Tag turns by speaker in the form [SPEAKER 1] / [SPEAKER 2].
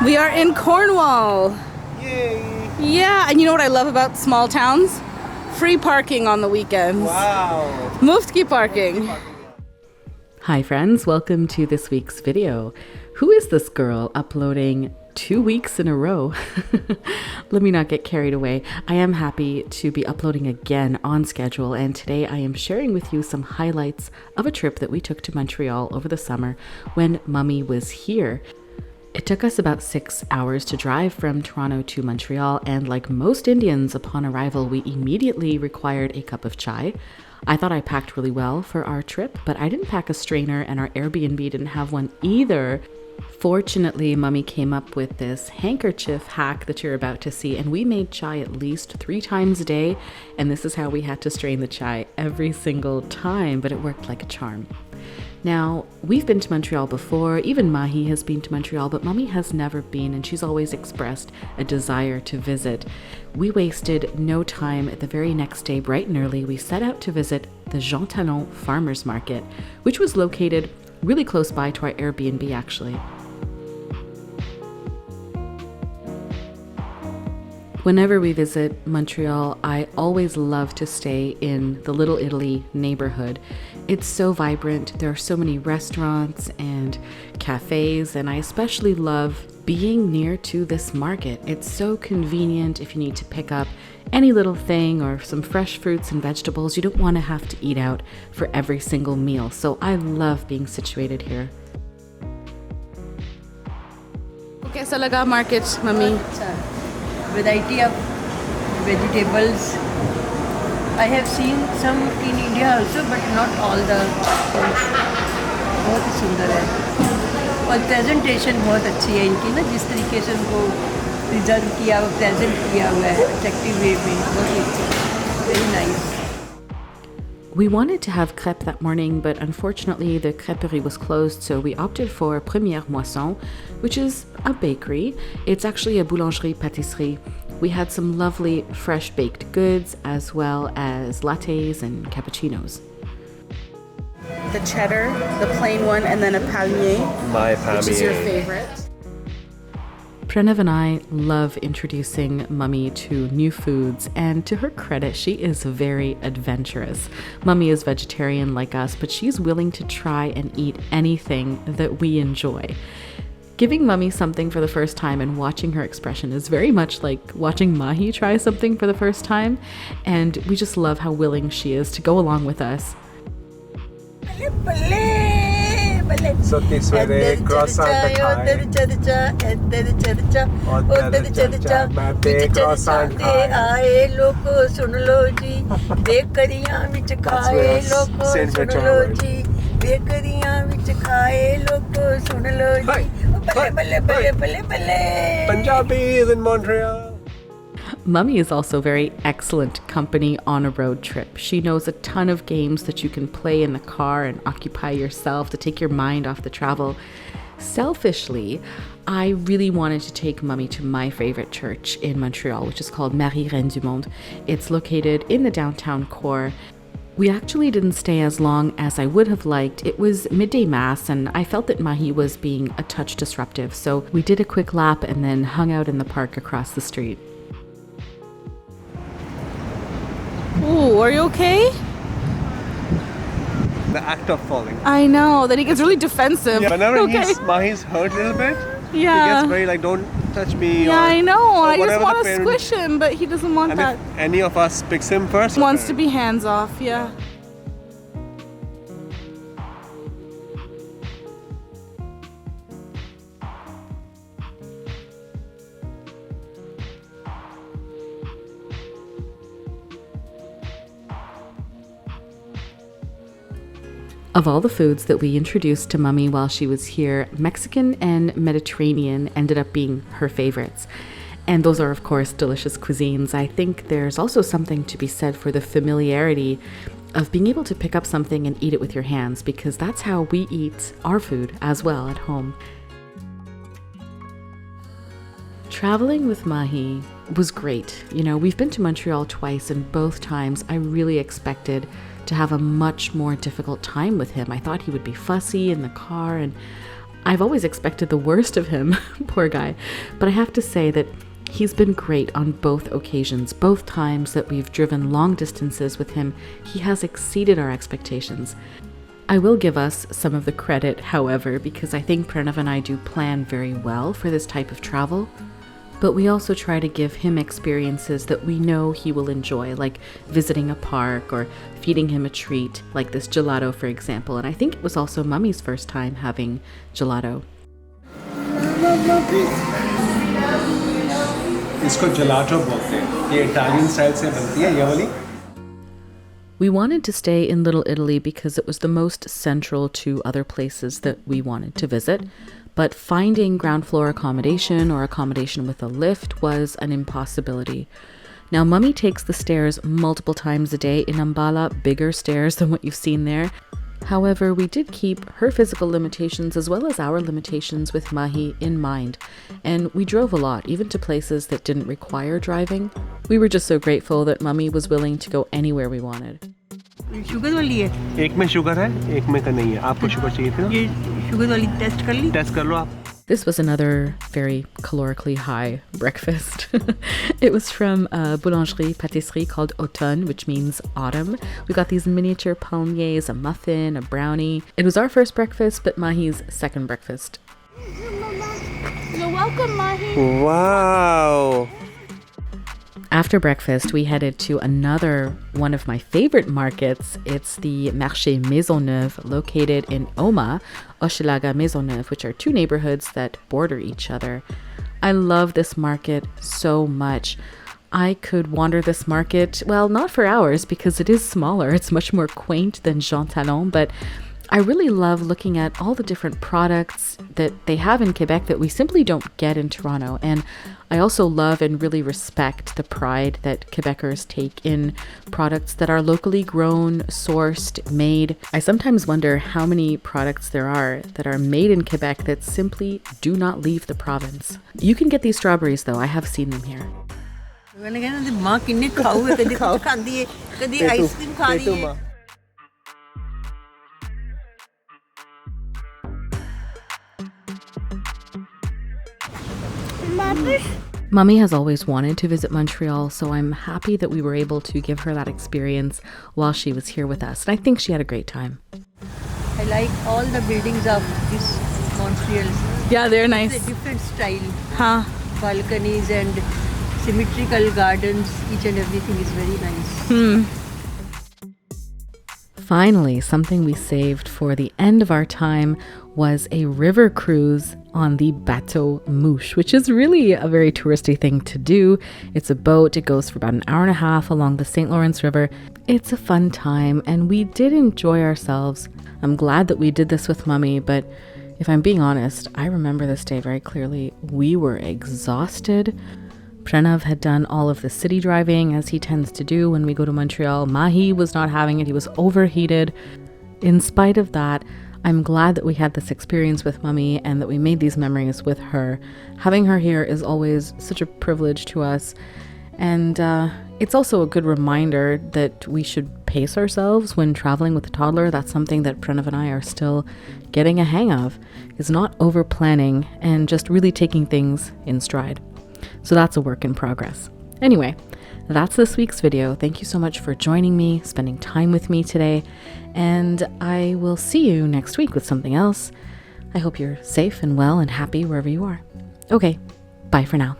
[SPEAKER 1] We are in Cornwall.
[SPEAKER 2] Yay!
[SPEAKER 1] Yeah, and you know what I love about small towns? Free parking on the weekends.
[SPEAKER 2] Wow!
[SPEAKER 1] Muftki parking.
[SPEAKER 3] Hi friends, welcome to this week's video. Who is this girl uploading 2 weeks in a row? Let me not get carried away. I am happy to be uploading again on schedule, and today I am sharing with you some highlights of a trip that we took to Montreal over the summer when Mummy was here. It took us about 6 hours to drive from Toronto to Montreal, and like most Indians, upon arrival, we immediately required a cup of chai. I thought I packed really well for our trip, but I didn't pack a strainer, and our Airbnb didn't have one either. Fortunately, Mummy came up with this handkerchief hack that you're about to see, and we made chai at least 3 times a day, and this is how we had to strain the chai every single time, but it worked like a charm. Now, we've been to Montreal before, even Maahi has been to Montreal, but Mummy has never been, and she's always expressed a desire to visit. We wasted no time. The very next day, bright and early, we set out to visit the Jean-Talon Farmers Market, which was located really close by to our Airbnb, actually. Whenever we visit Montreal, I always love to stay in the Little Italy neighborhood. It's so vibrant. There are so many restaurants and cafes, and I especially love being near to this market. It's so convenient if you need to pick up any little thing or some fresh fruits and vegetables. You don't want to have to eat out for every single meal, so I love being situated here.
[SPEAKER 1] Kaisa laga market, Mummy?
[SPEAKER 4] Variety of vegetables. I have seen some in India also, but not all the things. बहुत ही सुंदर है और presentation बहुत अच्छी है इनकी ना, जिस तरीके से उनको प्रिजर्व किया हुआ, प्रेजेंट किया हुआ है अट्रैक्टिव वे में, बहुत ही अच्छी, very nice.
[SPEAKER 3] We wanted to have crêpes that morning, but unfortunately the crêperie was closed, so we opted for Première Moisson, which is a bakery. It's actually a boulangerie-pâtisserie. We had some lovely fresh baked goods, as well as lattes and cappuccinos.
[SPEAKER 1] The cheddar, the plain one, and then a palmier.
[SPEAKER 2] My palmier.
[SPEAKER 1] Which is your favorite?
[SPEAKER 3] Pranav and I love introducing Mummy to new foods, and to her credit, she is very adventurous. Mummy is vegetarian like us, but she's willing to try and eat anything that we enjoy. Giving Mummy something for the first time and watching her expression is very much like watching Maahi try something for the first time, and we just love how willing she is to go along with us.
[SPEAKER 2] So this way croissant खाए croissant
[SPEAKER 4] आए लोगो सुन लो जी बेकरियां विच खाए लोगो सुन लो जी बेकरियां विच खाए लोगो सुन लो जी बल्ले बल्ले बल्ले बल्ले
[SPEAKER 2] Punjabi is in Montreal.
[SPEAKER 3] Mummy is also very excellent company on a road trip. She knows a ton of games that you can play in the car and occupy yourself to take your mind off the travel. Selfishly, I really wanted to take Mummy to my favorite church in Montreal, which is called Marie Reine du Monde. It's located in the downtown core. We actually didn't stay as long as I would have liked. It was midday mass, and I felt that Maahi was being a touch disruptive, so we did a quick lap and then hung out in the park across the street.
[SPEAKER 1] Ooh, are you okay?
[SPEAKER 2] The act of falling.
[SPEAKER 1] I know. Then he gets really defensive.
[SPEAKER 2] Yeah, whenever
[SPEAKER 1] Okay.
[SPEAKER 2] Maahi's hurt a little bit, he
[SPEAKER 1] Yeah.
[SPEAKER 2] gets very like, don't touch me.
[SPEAKER 1] Yeah, I know. I just
[SPEAKER 2] whatever
[SPEAKER 1] want
[SPEAKER 2] the
[SPEAKER 1] to
[SPEAKER 2] parent-
[SPEAKER 1] squish him, but he doesn't want
[SPEAKER 2] And
[SPEAKER 1] that.
[SPEAKER 2] if any of us picks him first,
[SPEAKER 1] Wants to be hands off, yeah.
[SPEAKER 3] Of all the foods that we introduced to Mummy while she was here, Mexican and Mediterranean ended up being her favorites. And those are, of course, delicious cuisines. I think there's also something to be said for the familiarity of being able to pick up something and eat it with your hands, because that's how we eat our food as well at home. Traveling with Maahi was great. You know, we've been to Montreal twice, and both times I really expected to have a much more difficult time with him. I thought he would be fussy in the car, and I've always expected the worst of him, poor guy, but I have to say that he's been great on both occasions. Both times that we've driven long distances with him, he has exceeded our expectations. I will give us some of the credit, however, because I think Pranav and I do plan very well for this type of travel. But we also try to give him experiences that we know he will enjoy, like visiting a park or feeding him a treat, like this gelato, for example. And I think it was also Mummy's first time having gelato.
[SPEAKER 2] इसको gelato बोलते हैं. ये Italian style से बनती है ये वाली.
[SPEAKER 3] We wanted to stay in Little Italy because it was the most central to other places that we wanted to visit. But finding ground floor accommodation or accommodation with a lift was an impossibility. Now, Mummy takes the stairs multiple times a day in Ambala, bigger stairs than what you've seen there. However, we did keep her physical limitations as well as our limitations with Maahi in mind. And we drove a lot, even to places that didn't require driving. We were just so grateful that Mummy was willing to go anywhere we wanted.
[SPEAKER 4] Sugar वाली है.
[SPEAKER 2] एक में sugar है, एक में का नहीं है. आपको शुगर चाहिए थी ना?
[SPEAKER 4] ये शुगर वाली टेस्ट कर ली.
[SPEAKER 2] टेस्ट कर लो आप.
[SPEAKER 3] This was another very calorically high breakfast. It was from a boulangerie pâtisserie called Automne, which means autumn. We got these miniature palmiers, a muffin, a brownie. It was our first breakfast, but Maahi's second breakfast.
[SPEAKER 1] You're welcome, Maahi.
[SPEAKER 2] Wow.
[SPEAKER 3] After breakfast, we headed to another one of my favorite markets. It's the Marché Maisoneuve, located in Oma, Hochelaga Maisonneuve, which are two neighborhoods that border each other. I love this market so much. I could wander this market, well, not for hours because it is smaller. It's much more quaint than Jean-Talon, but I really love looking at all the different products that they have in Quebec that we simply don't get in Toronto. And I also love and really respect the pride that Quebecers take in products that are locally grown, sourced, made. I sometimes wonder how many products there are that are made in Quebec that simply do not leave the province. You can get these strawberries though, I have seen them here.
[SPEAKER 4] मैंने कहा ना माँ किन्ने खाऊ है कभी कुछ खाती है कभी आइसक्रीम खा रही है.
[SPEAKER 3] Mummy has always wanted to visit Montreal, so I'm happy that we were able to give her that experience while she was here with us. And I think she had a great time.
[SPEAKER 4] I like all the buildings of this Montreal.
[SPEAKER 1] Yeah, they're nice.
[SPEAKER 4] It's a different style.
[SPEAKER 1] Huh?
[SPEAKER 4] Balconies and symmetrical gardens. Each and everything is very nice.
[SPEAKER 3] Finally, something we saved for the end of our time was a river cruise on the Bateau Mouche, which is really a very touristy thing to do. It's a boat. It goes for about an hour and a half along the St. Lawrence River. It's a fun time, and we did enjoy ourselves. I'm glad that we did this with Mummy, but if I'm being honest, I remember this day very clearly. We were exhausted. Pranav had done all of the city driving, as he tends to do when we go to Montreal. Maahi was not having it. He was overheated. In spite of that, I'm glad that we had this experience with Mummy and that we made these memories with her. Having her here is always such a privilege to us. And it's also a good reminder that we should pace ourselves when traveling with a toddler. That's something that Pranav and I are still getting a hang of, is not over planning and just really taking things in stride. So that's a work in progress. Anyway, that's this week's video. Thank you so much for joining me, spending time with me today, and I will see you next week with something else. I hope you're safe and well and happy wherever you are. Okay, bye for now.